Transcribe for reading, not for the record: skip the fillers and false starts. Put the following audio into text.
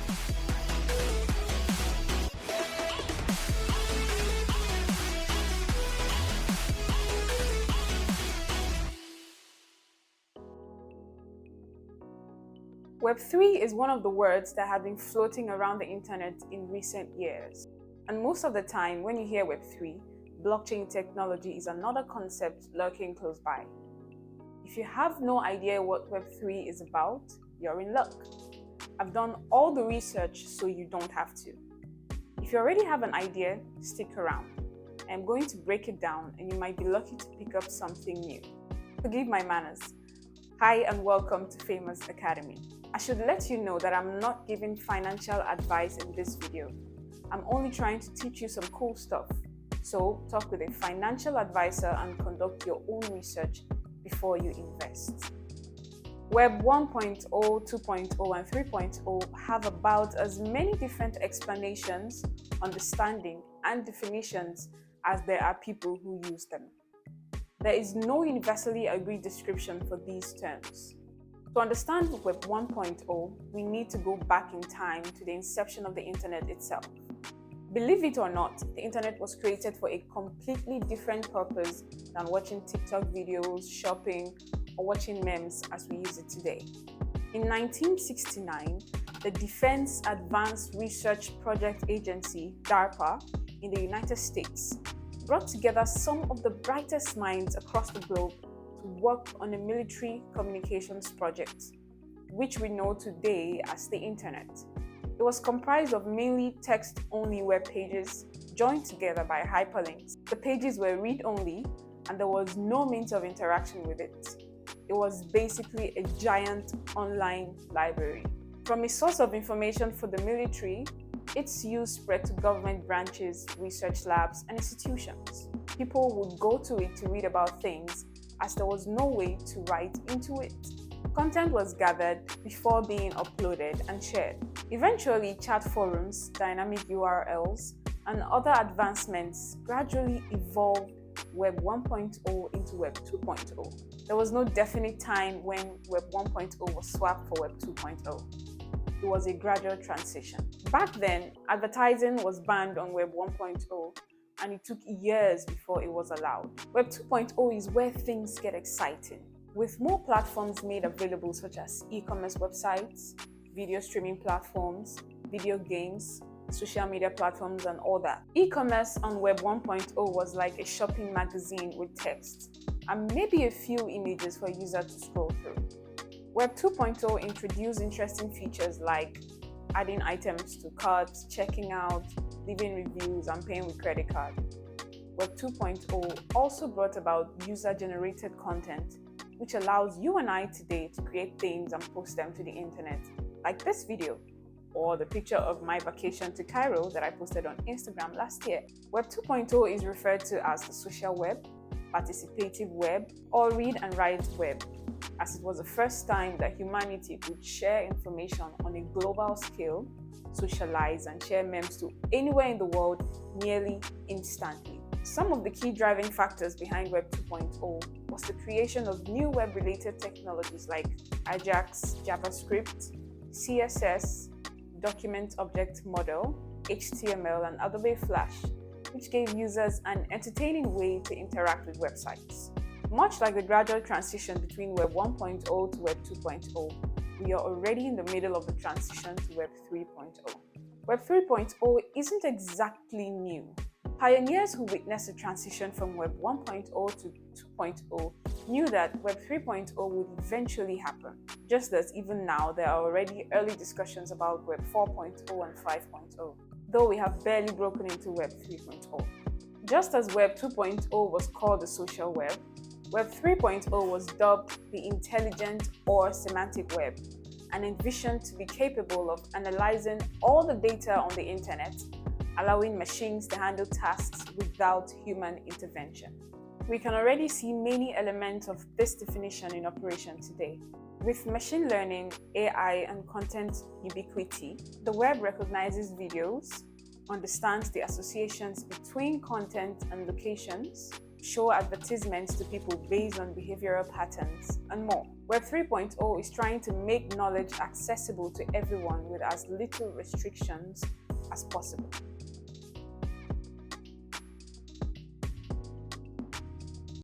Web3 is one of the words that have been floating around the internet in recent years. And most of the time, when you hear Web3, blockchain technology is another concept lurking close by. If you have no idea what Web3 is about, you're in luck. I've done all the research so you don't have to. If you already have an idea, stick around. I'm going to break it down and you might be lucky to pick up something new. Forgive my manners. Hi and welcome to Famous Academy. I should let you know that I'm not giving financial advice in this video. I'm only trying to teach you some cool stuff. So talk with a financial advisor and conduct your own research before you invest. Web 1.0, 2.0 and 3.0 have about as many different explanations, understanding and definitions as there are people who use them. There is no universally agreed description for these terms. To understand Web 1.0, we need to go back in time to the inception of the internet itself. Believe it or not, the internet was created for a completely different purpose than watching TikTok videos, shopping, or watching memes as we use it today. In 1969, the Defense Advanced Research Project Agency, DARPA, in the United States, brought together some of the brightest minds across the globe to work on a military communications project, which we know today as the internet. It was comprised of mainly text-only web pages joined together by hyperlinks. The pages were read-only and there was no means of interaction with it. It was basically a giant online library. From a source of information for the military, its use spread to government branches, research labs, and institutions. People would go to it to read about things as there was no way to write into it. Content was gathered before being uploaded and shared. Eventually, chat forums, dynamic URLs, and other advancements gradually evolved Web 1.0 into Web 2.0. There was no definite time when Web 1.0 was swapped for Web 2.0. It was a gradual transition. Back then, advertising was banned on Web 1.0, and it took years before it was allowed. Web 2.0 is where things get exciting. With more platforms made available such as e-commerce websites, video streaming platforms, video games, social media platforms, and all that. E-commerce on Web 1.0 was like a shopping magazine with text and maybe a few images for a user to scroll through. Web 2.0 introduced interesting features like adding items to carts, checking out, leaving reviews, and paying with credit card. Web 2.0 also brought about user-generated content, which allows you and I today to create things and post them to the internet, like this video, or the picture of my vacation to Cairo that I posted on Instagram last year. Web 2.0 is referred to as the social web, participative web, or read and write web, as it was the first time that humanity could share information on a global scale, socialize, and share memes to anywhere in the world nearly instantly. Some of the key driving factors behind Web 2.0 was the creation of new web-related technologies like Ajax, JavaScript, CSS, Document Object Model, HTML, and Adobe Flash, which gave users an entertaining way to interact with websites. Much like the gradual transition between Web 1.0 to Web 2.0, we are already in the middle of the transition to Web 3.0. Web 3.0 isn't exactly new. Pioneers who witnessed the transition from Web 1.0 to 2.0 knew that Web 3.0 would eventually happen, just as even now there are already early discussions about Web 4.0 and 5.0, though we have barely broken into Web 3.0. Just as Web 2.0 was called the social web, Web 3.0 was dubbed the intelligent or semantic web and envisioned to be capable of analyzing all the data on the internet, allowing machines to handle tasks without human intervention. We can already see many elements of this definition in operation today. With machine learning, AI, and content ubiquity, the web recognizes videos, understands the associations between content and locations, show advertisements to people based on behavioral patterns, and more. Web 3.0 is trying to make knowledge accessible to everyone with as little restrictions as possible.